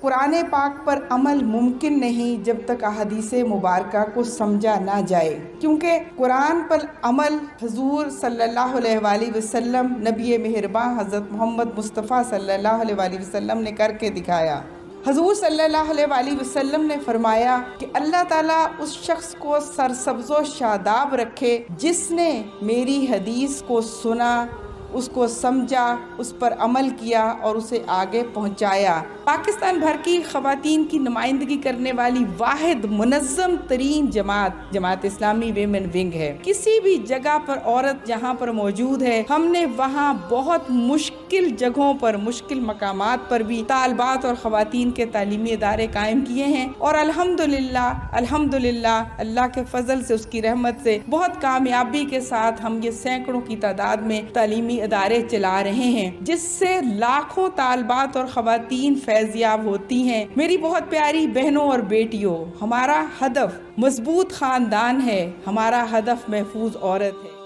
قرآن پاک پر عمل ممکن نہیں جب تک احادیث مبارکہ کو سمجھا نہ جائے، کیونکہ قرآن پر عمل حضور صلی اللہ علیہ وآلہ وسلم، نبی مہربان حضرت محمد مصطفیٰ صلی اللہ علیہ وآلہ وسلم نے کر کے دکھایا۔ حضور صلی اللہ علیہ وآلہ وسلم نے فرمایا کہ اللہ تعالیٰ اس شخص کو سرسبز و شاداب رکھے جس نے میری حدیث کو سنا، اس کو سمجھا، اس پر عمل کیا اور اسے آگے پہنچایا۔ پاکستان بھر کی خواتین کی نمائندگی کرنے والی واحد منظم ترین جماعت اسلامی ویمن ونگ ہے۔ کسی بھی جگہ پر عورت جہاں پر موجود ہے، ہم نے وہاں بہت مشکل جگہوں پر، مشکل مقامات پر بھی طالبات اور خواتین کے تعلیمی ادارے قائم کیے ہیں، اور الحمدللہ اللہ کے فضل سے، اس کی رحمت سے بہت کامیابی کے ساتھ ہم یہ سینکڑوں کی تعداد میں تعلیمی ادارے چلا رہے ہیں، جس سے لاکھوں طالبات اور خواتین فیض یاب ہوتی ہیں۔ میری بہت پیاری بہنوں اور بیٹیوں، ہمارا ہدف مضبوط خاندان ہے، ہمارا ہدف محفوظ عورت ہے۔